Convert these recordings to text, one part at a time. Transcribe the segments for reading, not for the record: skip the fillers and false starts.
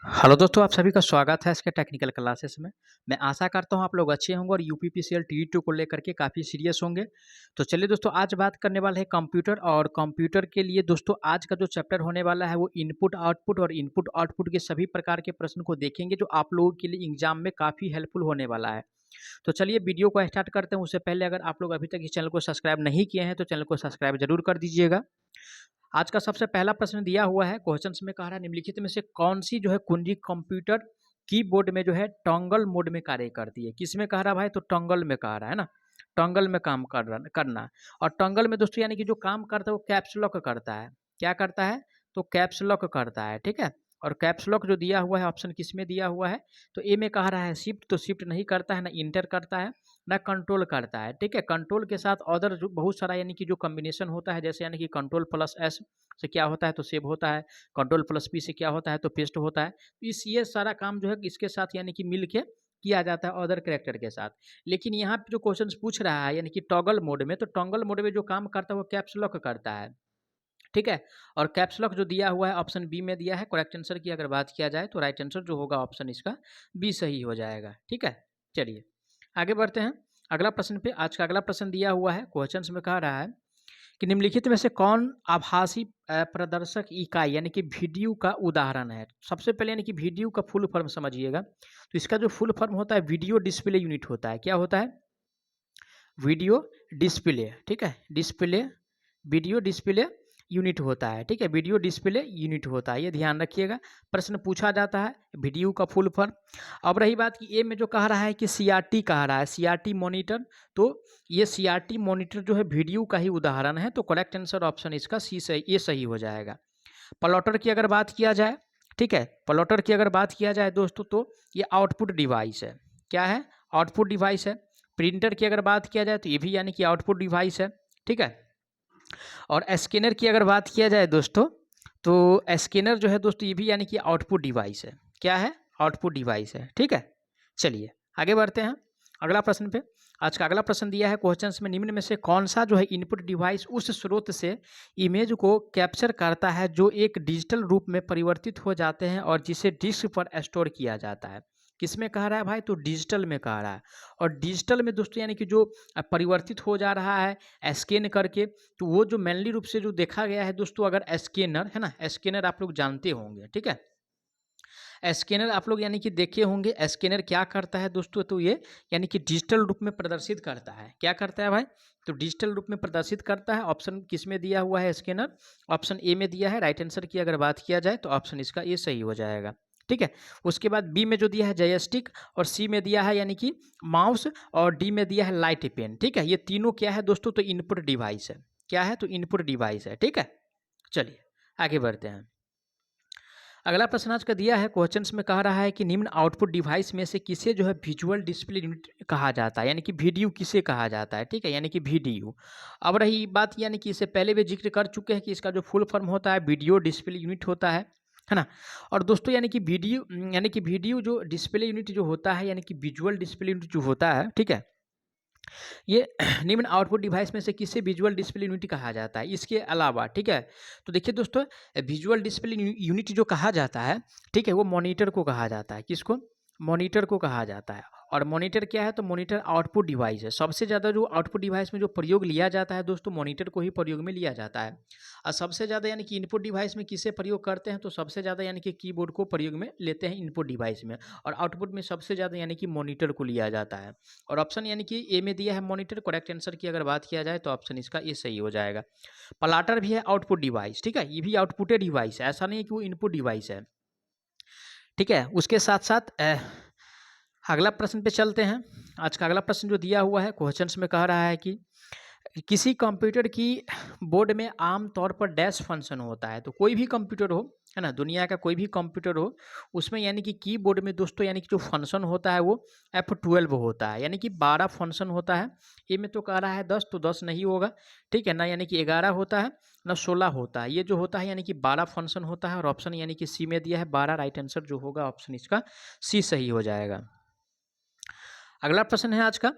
Hello दोस्तों, आप सभी का स्वागत है इसके टेक्निकल क्लासेस में। मैं आशा करता हूँ आप लोग अच्छे होंगे और यूपीपीसीएल टी2 को लेकर के काफ़ी सीरियस होंगे। तो चलिए दोस्तों, आज बात करने वाले हैं कंप्यूटर। और कंप्यूटर के लिए दोस्तों आज का जो चैप्टर होने वाला है वो इनपुट आउटपुट और इनपुट आउटपुट के सभी प्रकार के प्रश्न को देखेंगे, जो आप लोगों के लिए एग्जाम में काफ़ी हेल्पफुल होने वाला है। तो चलिए वीडियो को स्टार्ट करते हैं। उससे पहले अगर आप लोग अभी तक इस चैनल को सब्सक्राइब नहीं किए हैं तो चैनल को सब्सक्राइब जरूर कर दीजिएगा। आज का सबसे पहला प्रश्न दिया हुआ है, क्वेश्चंस में कह रहा है निम्नलिखित में से कौन सी जो है कुंजी कंप्यूटर कीबोर्ड में जो है टॉगल मोड में कार्य करती है। किस में कह रहा है भाई? तो टॉगल में कह रहा है ना, टॉगल में काम करना। और टॉगल में दोस्तों यानी कि जो काम करता है वो कैप्स लॉक करता है। क्या करता है? तो कैप्स लॉक करता है, ठीक है। और कैप्स लॉक जो दिया हुआ है ऑप्शन किस में दिया हुआ है? तो ए में कह रहा है शिफ्ट, तो शिफ्ट नहीं करता है, ना इंटर करता है, ना कंट्रोल करता है, ठीक है। कंट्रोल के साथ अदर जो बहुत सारा यानी कि जो कॉम्बिनेशन होता है, जैसे यानी कि कंट्रोल प्लस एस से क्या होता है तो सेव होता है, कंट्रोल प्लस पी से क्या होता है तो पेस्ट होता है। तो इस ये सारा काम जो है इसके साथ यानी कि मिल के किया जाता है अदर कैरेक्टर के साथ। लेकिन यहाँ पे जो क्वेश्चन पूछ रहा है यानी कि टॉगल मोड में, तो टॉगल मोड में जो काम करता है वो कैप्स लॉक करता है, ठीक है। और कैप्स लॉक जो दिया हुआ है ऑप्शन बी में दिया है। करेक्ट आंसर की अगर बात किया जाए तो राइट आंसर जो होगा ऑप्शन इसका बी सही हो जाएगा, ठीक है। चलिए आगे बढ़ते हैं अगला प्रश्न पे। आज का अगला प्रश्न दिया हुआ है, क्वेश्चन में कह रहा है कि निम्नलिखित में से कौन आभासी प्रदर्शक इकाई यानी कि वीडियो का उदाहरण है। सबसे पहले यानी कि वीडियो का फुल फॉर्म समझिएगा। तो इसका जो फुल फॉर्म होता है वीडियो डिस्प्ले यूनिट होता है। क्या होता है? वीडियो डिस्प्ले, ठीक है। डिस्प्ले, वीडियो डिस्प्ले यूनिट होता है, ठीक है। वीडियो डिस्प्ले यूनिट होता है, ये ध्यान रखिएगा। प्रश्न पूछा जाता है वीडियो का फुल फॉर्म। अब रही बात कि ए में जो कह रहा है कि सीआरटी कह रहा है, सीआरटी मॉनिटर, तो ये सीआरटी मॉनिटर जो है वीडियो का ही उदाहरण है। तो करेक्ट आंसर ऑप्शन इसका सी सही, ये सही हो जाएगा। प्लॉटर की अगर बात किया जाए, ठीक है, प्लॉटर की अगर बात किया जाए दोस्तों, तो ये आउटपुट डिवाइस है। क्या है? आउटपुट डिवाइस है। प्रिंटर की अगर बात किया जाए तो ये भी यानी कि आउटपुट डिवाइस है, ठीक है। और स्कैनर की अगर बात किया जाए दोस्तों, तो स्कैनर जो है दोस्तों ये भी यानी कि आउटपुट डिवाइस है। क्या है? आउटपुट डिवाइस है, ठीक है। चलिए आगे बढ़ते हैं अगला प्रश्न पे। आज का अगला प्रश्न दिया है क्वेश्चंस में, निम्न में से कौन सा जो है इनपुट डिवाइस उस स्रोत से इमेज को कैप्चर करता है जो एक डिजिटल रूप में परिवर्तित हो जाते हैं और जिसे डिस्क पर स्टोर किया जाता है। किस में कह रहा है भाई? तो डिजिटल में कह रहा है। और डिजिटल में दोस्तों यानी कि जो परिवर्तित हो जा रहा है स्कैन करके, तो वो जो मेनली रूप से जो देखा गया है दोस्तों, अगर स्कैनर है ना, स्कैनर आप लोग जानते होंगे, ठीक है। स्कैनर आप लोग यानी कि देखे होंगे। स्कैनर क्या करता है दोस्तों? तो ये यानी कि डिजिटल रूप में प्रदर्शित करता है। क्या करता है भाई? तो डिजिटल रूप में प्रदर्शित करता है। ऑप्शन किस में दिया हुआ है? स्कैनर ऑप्शन ए में दिया है। राइट आंसर की अगर बात किया जाए तो ऑप्शन इसका ये सही हो जाएगा, ठीक है। उसके बाद बी में जो दिया है जयस्टिक, और सी में दिया है यानी कि माउस, और डी में दिया है लाइट पेन, ठीक है। ये तीनों क्या है दोस्तों? तो इनपुट डिवाइस है। क्या है? तो इनपुट डिवाइस है, ठीक है। चलिए आगे बढ़ते हैं। अगला प्रश्न आज का दिया है क्वेश्चंस में कह रहा है कि निम्न आउटपुट डिवाइस में से किसे जो है विजुअल डिस्प्ले यूनिट कहा जाता है, यानी कि वीडियो किसे कहा जाता है, ठीक है, यानी कि वीडियो। अब रही बात यानी कि इससे पहले भी जिक्र कर चुके हैं कि इसका जो फुल फॉर्म होता है वीडियो डिस्प्ले यूनिट होता है ना। और दोस्तों यानी कि वीडियो यानी कि वीडियो जो डिस्प्ले यूनिट जो होता है यानी कि विजुअल डिस्प्ले यूनिट जो होता है, ठीक है, ये निम्न आउटपुट डिवाइस में से किसे विजुअल डिस्प्ले यूनिट कहा जाता है इसके अलावा, ठीक है। तो देखिए दोस्तों, विजुअल डिस्प्ले यूनिट जो कहा जाता है, ठीक है, वो मॉनिटर को कहा जाता है। किसको? मॉनिटर को कहा जाता है। और मॉनिटर क्या है? तो मॉनिटर आउटपुट डिवाइस है। सबसे ज़्यादा जो आउटपुट डिवाइस में जो प्रयोग लिया जाता है दोस्तों, मॉनिटर को ही प्रयोग में लिया जाता है। और सबसे ज़्यादा यानी कि इनपुट डिवाइस में किसे प्रयोग करते हैं? तो सबसे ज़्यादा यानी कि कीबोर्ड को प्रयोग में लेते हैं इनपुट डिवाइस में। और आउटपुट में सबसे ज़्यादा यानी कि मॉनिटर को लिया जाता है। और ऑप्शन यानी कि ए में दिया है मॉनिटर। करेक्ट आंसर की अगर बात किया जाए तो ऑप्शन इसका ये सही हो जाएगा। प्लाटर भी है आउटपुट डिवाइस, ठीक है, ये भी आउटपुट डिवाइस है, ऐसा नहीं है कि वो इनपुट डिवाइस है, ठीक है। उसके साथ साथ अगला प्रश्न पे चलते हैं। आज का अगला प्रश्न जो दिया हुआ है क्वेश्चंस में कह रहा है कि किसी कंप्यूटर की बोर्ड में आम तौर पर डैश फंक्शन होता है। तो कोई भी कंप्यूटर हो, है ना, दुनिया का कोई भी कंप्यूटर हो, उसमें यानी कि कीबोर्ड में दोस्तों यानी कि जो फंक्शन होता है वो F12 होता है, यानी कि 12 फंक्शन होता है। ये में तो कह रहा है 10, तो 10 नहीं होगा, ठीक है ना, यानी कि 11 होता है ना 16 होता है। ये जो होता है यानी कि 12 फंक्शन होता है। और ऑप्शन यानी कि सी में दिया है 12। राइट आंसर जो होगा ऑप्शन इसका सी सही हो जाएगा। अगला प्रश्न है आज का।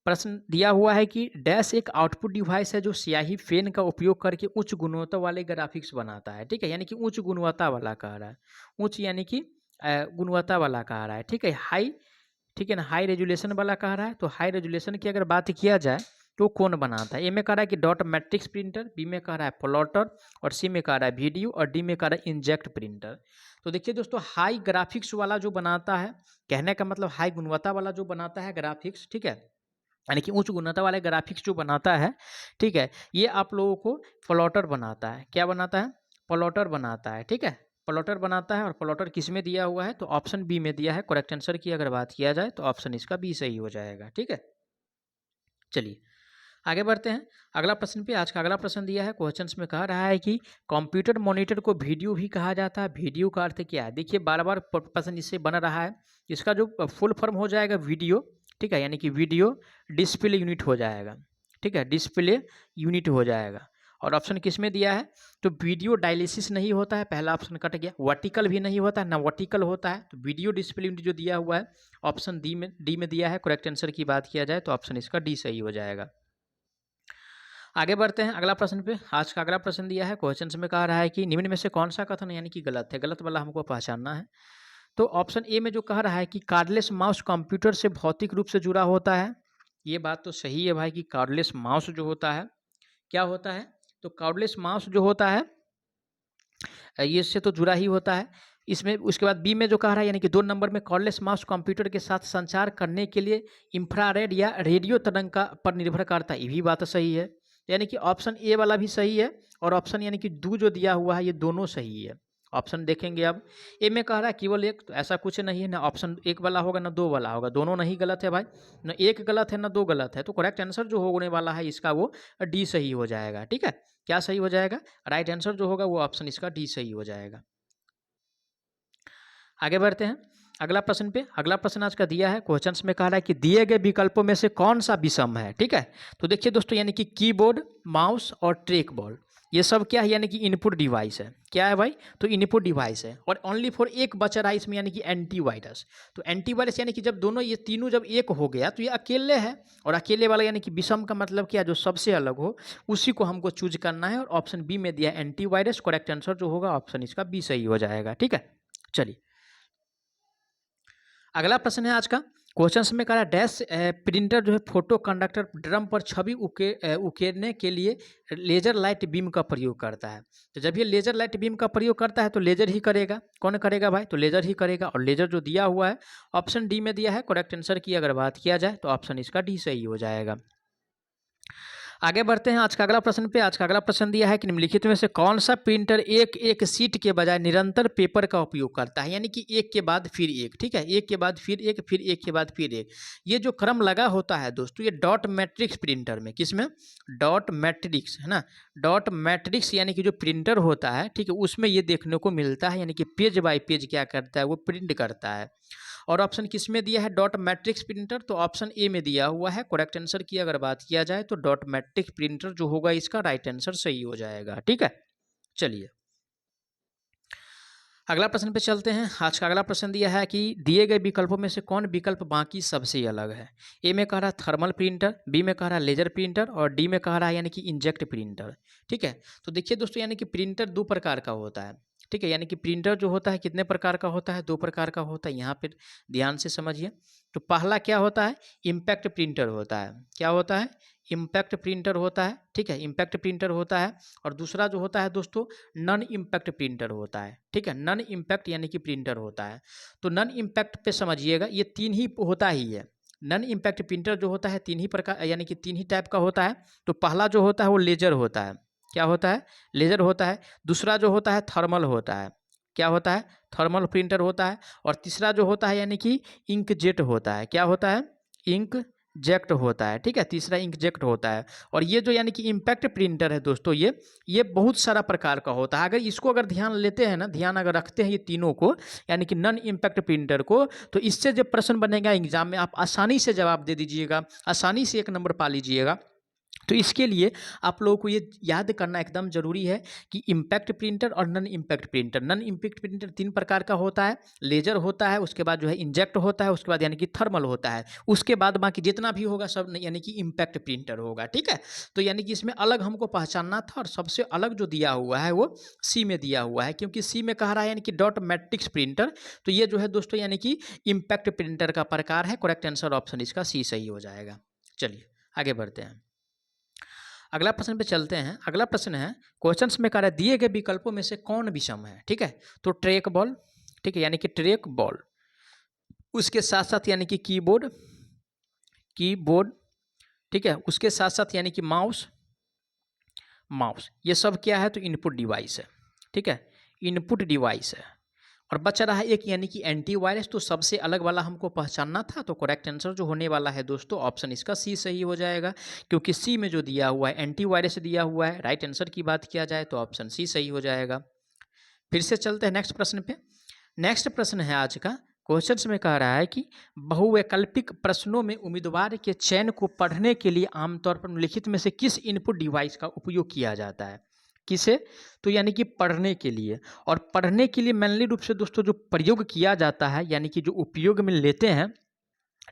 प्रश्न दिया हुआ है कि डैश एक आउटपुट डिवाइस है जो स्याही पेन का उपयोग करके उच्च गुणवत्ता वाले ग्राफिक्स बनाता है, ठीक है, यानी कि उच्च गुणवत्ता वाला कह रहा है। उच्च यानी कि गुणवत्ता वाला कह रहा है, ठीक है, हाई, ठीक है ना, हाई रेजुलेशन वाला कह रहा है। तो हाई रेजुलेशन की अगर बात किया जाए तो कौन बनाता है? ए में कह रहा है कि डॉट मैट्रिक्स प्रिंटर, बी में कह रहा है प्लॉटर, और सी में कह रहा है वीडियो, और डी में कह रहा है इंजेक्ट प्रिंटर। तो देखिए दोस्तों, हाई ग्राफिक्स वाला जो बनाता है, कहने का मतलब हाई गुणवत्ता वाला जो बनाता है ग्राफिक्स, ठीक है, यानी कि उच्च गुणवत्ता वाले ग्राफिक्स जो बनाता है, ठीक है, ये आप लोगों को प्लॉटर बनाता है। क्या बनाता है? प्लॉटर बनाता है, ठीक है, प्लॉटर बनाता है। और प्लॉटर किस में दिया हुआ है? तो ऑप्शन बी में दिया है। करेक्ट आंसर की अगर बात किया जाए तो ऑप्शन इसका बी सही हो जाएगा, ठीक है। चलिए आगे बढ़ते हैं अगला प्रश्न पे। आज का अगला प्रश्न दिया है, क्वेश्चंस में कह रहा है कि कंप्यूटर मॉनिटर को वीडियो भी कहा जाता है। वीडियो का अर्थ क्या है? देखिए बार बार प्रश्न इससे बन रहा है। इसका जो फुल फॉर्म हो जाएगा वीडियो, ठीक है, यानी कि वीडियो डिस्प्ले यूनिट हो जाएगा, ठीक है, डिस्प्ले यूनिट हो जाएगा। और ऑप्शन किस में दिया है? तो वीडियो डायलिसिस नहीं होता है, पहला ऑप्शन कट गया। वर्टिकल भी नहीं होता है, ना वर्टिकल होता है। तो वीडियो डिस्प्ले यूनिट जो दिया हुआ है ऑप्शन डी में दिया है। करेक्ट आंसर की बात किया जाए तो ऑप्शन इसका डी सही हो जाएगा। आगे बढ़ते हैं अगला प्रश्न पे। आज का अगला प्रश्न दिया है, क्वेश्चन में कह रहा है कि निम्न में से कौन सा कथन यानी कि गलत है? गलत वाला हमको पहचानना है। तो ऑप्शन ए में जो कह रहा है कि कार्डलेस माउस कंप्यूटर से भौतिक रूप से जुड़ा होता है, ये बात तो सही है भाई कि कार्डलेस माउस जो होता है क्या होता है? तो कार्डलेस माउस जो होता है ये इससे तो जुड़ा ही होता है। इसमें उसके बाद बी में जो कह रहा है यानी कि 2 नंबर में कार्डलेस माउस कंप्यूटर के साथ संचार करने के लिए इंफ्रारेड या रेडियो तरंग का पर निर्भर करता है, ये भी बात सही है। यानी कि ऑप्शन ए वाला भी सही है और ऑप्शन यानी कि दो जो दिया हुआ है ये दोनों सही है। ऑप्शन देखेंगे अब, ए में कह रहा है केवल एक, तो ऐसा कुछ नहीं है, ना ऑप्शन एक वाला होगा ना दो वाला होगा, दोनों नहीं गलत है भाई, ना एक गलत है ना दो गलत है। तो करेक्ट आंसर जो होने वाला है इसका वो डी सही हो जाएगा, ठीक है। क्या सही हो जाएगा? राइट आंसर जो होगा वो ऑप्शन इसका डी सही हो जाएगा। आगे बढ़ते हैं अगला प्रश्न पे। अगला प्रश्न आज का दिया है, क्वेश्चंस में कह रहा है कि दिए गए विकल्पों में से कौन सा विषम है, ठीक है। तो देखिए दोस्तों, यानी कि कीबोर्ड, माउस और ट्रैक बॉल ये सब क्या है? यानी कि इनपुट डिवाइस है। क्या है भाई? तो इनपुट डिवाइस है। और ओनली फॉर एक बचा रहा है इसमें, यानी कि एंटीवायरस। तो एंटीवायरस यानी कि जब दोनों ये तीनों जब एक हो गया तो ये अकेले है, और अकेले वाला यानी कि विषम का मतलब क्या? जो सबसे अलग हो उसी को हमको चूज करना है। और ऑप्शन बी में दिया एंटीवायरस। करेक्ट आंसर जो होगा ऑप्शन इसका बी सही हो जाएगा, ठीक है। चलिए अगला प्रश्न है आज का, क्वेश्चन में कह रहा है डैश प्रिंटर जो है फोटो कंडक्टर ड्रम पर छवि उकेरने के लिए लेजर लाइट बीम का प्रयोग करता है। तो जब ये लेजर लाइट बीम का प्रयोग करता है तो लेजर ही करेगा। कौन करेगा भाई? तो लेजर ही करेगा। और लेजर जो दिया हुआ है ऑप्शन डी में दिया है। करेक्ट आंसर की अगर बात किया जाए तो ऑप्शन इसका डी सही हो जाएगा। आगे बढ़ते हैं आज का अगला प्रश्न पे। आज का अगला प्रश्न दिया है कि निम्नलिखित में से कौन सा प्रिंटर एक एक सीट के बजाय निरंतर पेपर का उपयोग करता है, यानी कि एक के बाद फिर एक, ठीक है, एक के बाद फिर एक, फिर एक के बाद फिर एक, ये जो क्रम लगा होता है दोस्तों, ये डॉट मैट्रिक्स प्रिंटर में, किसमें? डॉट मैट्रिक्स, है ना, डॉट मैट्रिक्स यानी कि जो प्रिंटर होता है, ठीक है, उसमें ये देखने को मिलता है। यानी कि पेज बाय पेज क्या करता है? वो प्रिंट करता है। और ऑप्शन किस में दिया है? Dot matrix printer. तो ऑप्शन ए में दिया हुआ है। करेक्ट आंसर की अगर बात किया जाए तो डॉट मैट्रिक्स प्रिंटर जो होगा इसका राइट आंसर सही हो जाएगा, ठीक है। चलिए अगला प्रश्न पे चलते हैं। आज का अगला प्रश्न दिया है कि दिए गए विकल्पों में से कौन विकल्प बाकी सबसे अलग है? ए में कह रहा है थर्मल प्रिंटर, बी में कह रहा है लेजर प्रिंटर, और डी में कह रहा है यानी कि इंजेक्ट प्रिंटर, ठीक है। तो देखिए दोस्तों, यानी कि प्रिंटर दो प्रकार का होता है, ठीक है, यानी कि प्रिंटर जो होता है कितने प्रकार का होता है? दो प्रकार का होता है। यहाँ पर ध्यान से समझिए। तो पहला क्या होता है? इम्पैक्ट प्रिंटर होता है। क्या होता है? इम्पैक्ट प्रिंटर होता है, ठीक है, इम्पैक्ट प्रिंटर होता है। और दूसरा जो होता है दोस्तों नॉन इम्पैक्ट प्रिंटर होता है, ठीक है, नॉन इम्पैक्ट यानी कि प्रिंटर होता है। तो नॉन इम्पैक्ट पे समझिएगा, ये तीन ही होता ही है। नॉन इम्पैक्ट प्रिंटर जो होता है तीन ही प्रकार यानी कि तीन ही टाइप का होता है। तो पहला जो होता है वो लेजर होता है। क्या होता है? लेजर होता है। दूसरा जो होता है थर्मल होता है। क्या होता है? थर्मल प्रिंटर होता है। और तीसरा जो होता है यानी कि इंकजेट होता है। क्या होता है? इंक जेक्ट होता है, ठीक है, तीसरा इंकजेक्ट होता है। और ये जो यानी कि इम्पैक्ट प्रिंटर है दोस्तों, ये बहुत सारा प्रकार का होता है। अगर इसको अगर ध्यान लेते हैं ना, ध्यान अगर रखते हैं ये तीनों को, यानी कि नॉन इम्पैक्ट प्रिंटर को, तो इससे जब प्रश्न बनेगा एग्जाम में आप आसानी से जवाब दे दीजिएगा, आसानी से एक नंबर पा लीजिएगा, तो इसके लिए आप लोगों को ये याद करना एकदम ज़रूरी है कि इम्पैक्ट प्रिंटर और non impact printer. Non impact printer 3 प्रकार का होता है, लेजर होता है, उसके बाद जो है इंजेक्ट होता है, उसके बाद यानी कि थर्मल होता है, उसके बाद बाकी जितना भी होगा सब यानी कि इम्पैक्ट प्रिंटर होगा, ठीक है। तो यानी कि इसमें अलग हमको पहचानना था और सबसे अलग जो दिया हुआ है वो सी में दिया हुआ है, क्योंकि सी में कह रहा है यानी कि डॉट मैट्रिक्स प्रिंटर। तो ये जो है दोस्तों यानी कि इम्पैक्ट प्रिंटर का प्रकार है। करेक्ट आंसर ऑप्शन इसका सी सही हो जाएगा। चलिए आगे बढ़ते हैं, अगला प्रश्न पे चलते हैं। अगला प्रश्न है, क्वेश्चंस में कह रहा है दिए गए विकल्पों में से कौन विषम है, ठीक है। तो ट्रैक बॉल, ठीक है, यानी कि ट्रैक बॉल, उसके साथ साथ यानी कि कीबोर्ड, कीबोर्ड, ठीक है, उसके साथ साथ यानी कि माउस, माउस, ये सब क्या है तो इनपुट डिवाइस है, ठीक है, इनपुट डिवाइस है। और बच रहा है एक यानी कि एंटीवायरस। तो सबसे अलग वाला हमको पहचानना था, तो करेक्ट आंसर जो होने वाला है दोस्तों ऑप्शन इसका सी सही हो जाएगा, क्योंकि सी में जो दिया हुआ है एंटीवायरस दिया हुआ है। राइट आंसर की बात किया जाए तो ऑप्शन सी सही हो जाएगा। फिर से चलते हैं नेक्स्ट प्रश्न पे। नेक्स्ट प्रश्न है आज का, क्वेश्चंस में कह रहा है कि बहुवैकल्पिक प्रश्नों में उम्मीदवार के चयन को पढ़ने के लिए आमतौर पर निम्नलिखित में से किस इनपुट डिवाइस का उपयोग किया जाता है। किसे, तो यानी कि पढ़ने के लिए। और पढ़ने के लिए मेनली रूप से दोस्तों जो प्रयोग किया जाता है यानी कि जो उपयोग में लेते हैं,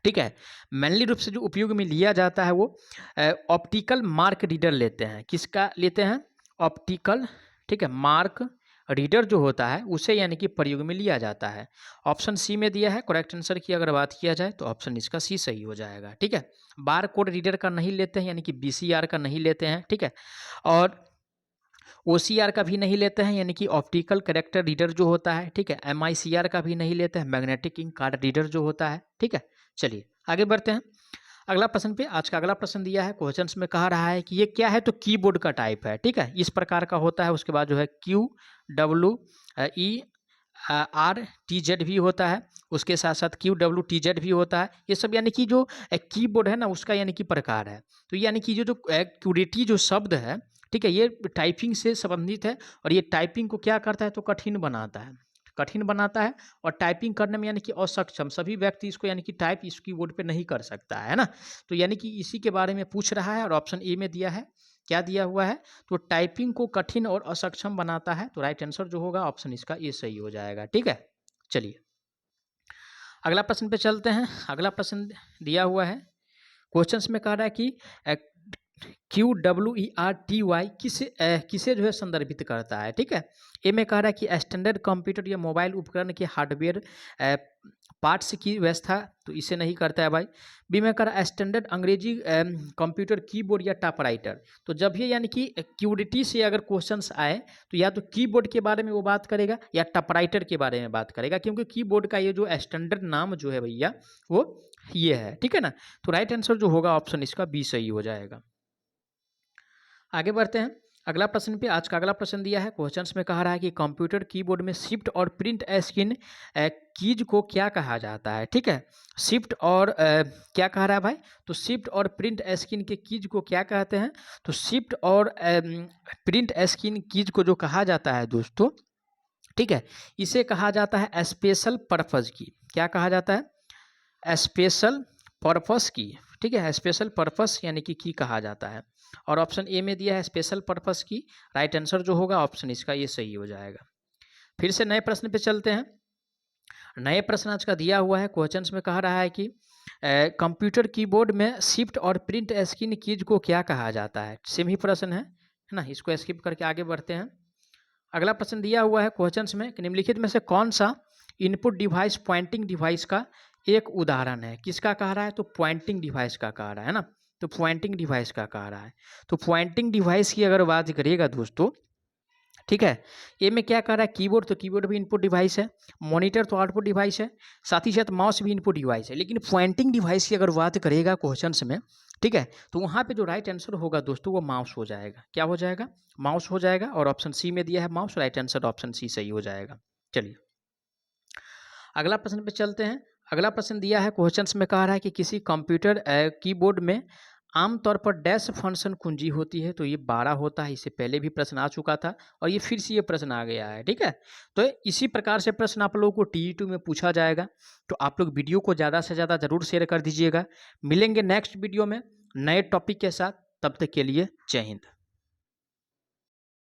ठीक है, मेनली रूप से जो उपयोग में लिया जाता है वो ऑप्टिकल मार्क रीडर लेते हैं। किसका लेते हैं, ऑप्टिकल, ठीक है, मार्क रीडर जो होता है उसे यानी कि प्रयोग में लिया जाता है। ऑप्शन सी में दिया है। करेक्ट आंसर की अगर बात किया जाए तो ऑप्शन इसका सी सही हो जाएगा, ठीक है। बार कोड रीडर का नहीं लेते हैं, यानी कि बीसीआर का नहीं लेते हैं, ठीक है, और ओसीआर का भी नहीं लेते हैं, यानी कि ऑप्टिकल कैरेक्टर रीडर जो होता है, ठीक है, एमआईसीआर का भी नहीं लेते हैं, मैग्नेटिक इंक कार्ड रीडर जो होता है, ठीक है। चलिए आगे बढ़ते हैं अगला प्रश्न पे। आज का अगला प्रश्न दिया है, क्वेश्चंस में कहा रहा है कि ये क्या है तो कीबोर्ड का टाइप है, ठीक है, इस प्रकार का होता है। उसके बाद जो है Q W E R T Z भी होता है, उसके साथ साथ क्यू डब्ल्यू टी जेड भी होता है। ये सब यानी कि जो कीबोर्ड है ना उसका यानी कि प्रकार है। तो यानी कि जो क्यूरेटी जो शब्द है, ठीक है, ये टाइपिंग से संबंधित है और ये टाइपिंग को क्या करता है तो कठिन बनाता है, कठिन बनाता है। और टाइपिंग करने में यानी कि असक्षम सभी व्यक्ति इसको यानी कि टाइप इस कीबोर्ड पे नहीं कर सकता है ना। तो यानी कि इसी के बारे में पूछ रहा है और ऑप्शन ए में दिया है, क्या दिया हुआ है तो टाइपिंग को कठिन और असक्षम बनाता है। तो राइट आंसर जो होगा ऑप्शन इसका ए सही हो जाएगा, ठीक है। चलिए अगला प्रश्न पे चलते हैं। अगला प्रश्न दिया हुआ है, क्वेश्चंस में कह रहा है कि Q W E R T Y किसे जो है संदर्भित करता है, ठीक है। ए में कह रहा है कि स्टैंडर्ड कंप्यूटर या मोबाइल उपकरण के हार्डवेयर पार्ट्स की व्यवस्था, तो इसे नहीं करता है भाई। बी में कह रहा है स्टैंडर्ड अंग्रेजी कंप्यूटर कीबोर्ड या टाइपराइटर। तो जब ये यानी कि क्यूरिटी से अगर क्वेश्चंस आए तो या तो कीबोर्ड के बारे में वो बात करेगा या टाइपराइटर के बारे में बात करेगा, क्योंकि कीबोर्ड का ये जो स्टैंडर्ड नाम जो है भैया वो ये है, ठीक है ना। तो राइट आंसर जो होगा ऑप्शन इसका बी सही हो जाएगा। आगे बढ़ते हैं अगला प्रश्न पे। आज का अगला प्रश्न दिया है, क्वेश्चंस में कहा रहा है कि कंप्यूटर कीबोर्ड में शिफ्ट और प्रिंट स्क्रीन कीज को क्या कहा जाता है, ठीक है। शिफ्ट और क्या कह रहा है भाई, तो शिफ्ट और प्रिंट स्क्रीन के कीज को क्या कहते हैं, तो शिफ्ट और प्रिंट स्क्रीन कीज को जो कहा जाता है दोस्तों, ठीक है, इसे कहा जाता है स्पेशल पर्पज की। क्या कहा जाता है, स्पेशल पर्पस की, ठीक है, स्पेशल पर्पस यानी कि की कहा जाता है। और ऑप्शन ए में दिया है स्पेशल पर्पस की। राइट आंसर जो होगा ऑप्शन इसका ये सही हो जाएगा। फिर से नए प्रश्न पे चलते हैं। नए प्रश्न आज का दिया हुआ है, क्वेश्चंस में कह रहा है कि कंप्यूटर कीबोर्ड में शिफ्ट और प्रिंट स्क्रीन कीज को क्या कहा जाता है। सेम ही प्रश्न है ना, इसको स्किप करके आगे बढ़ते हैं। अगला प्रश्न दिया हुआ है क्वेश्चंस में कि निम्नलिखित में से कौन सा इनपुट डिवाइस पॉइंटिंग डिवाइस का एक उदाहरण है। किसका कह रहा है, तो पॉइंटिंग डिवाइस का कह रहा है ना, तो पॉइंटिंग डिवाइस का कह रहा है। तो पॉइंटिंग डिवाइस की अगर बात करिएगा दोस्तों, ठीक है, ए में क्या कह रहा है कीबोर्ड, तो कीबोर्ड भी इनपुट डिवाइस है, मॉनिटर तो आउटपुट डिवाइस है, साथ ही साथ माउस भी इनपुट डिवाइस है। लेकिन पॉइंटिंग डिवाइस की अगर बात करेगा क्वेश्चंस में, ठीक है, तो वहाँ पे जो राइट आंसर होगा दोस्तों वो माउस हो जाएगा। क्या हो जाएगा, माउस हो जाएगा। और ऑप्शन सी में दिया है mouse, right answer option C सही हो जाएगा। चलिए अगला प्रश्न पे चलते हैं। अगला प्रश्न दिया है, क्वेश्चंस में कह रहा है कि किसी कंप्यूटर कीबोर्ड में आमतौर पर डैश फंक्शन कुंजी होती है। तो ये 12 होता है, इससे पहले भी प्रश्न आ चुका था और ये फिर से ये प्रश्न आ गया है, ठीक है। तो इसी प्रकार से प्रश्न आप लोगों को TE2 में पूछा जाएगा। तो आप लोग वीडियो को ज़्यादा से ज़्यादा ज़रूर शेयर कर दीजिएगा। मिलेंगे नेक्स्ट वीडियो में नए टॉपिक के साथ। तब तक के लिए जय हिंद।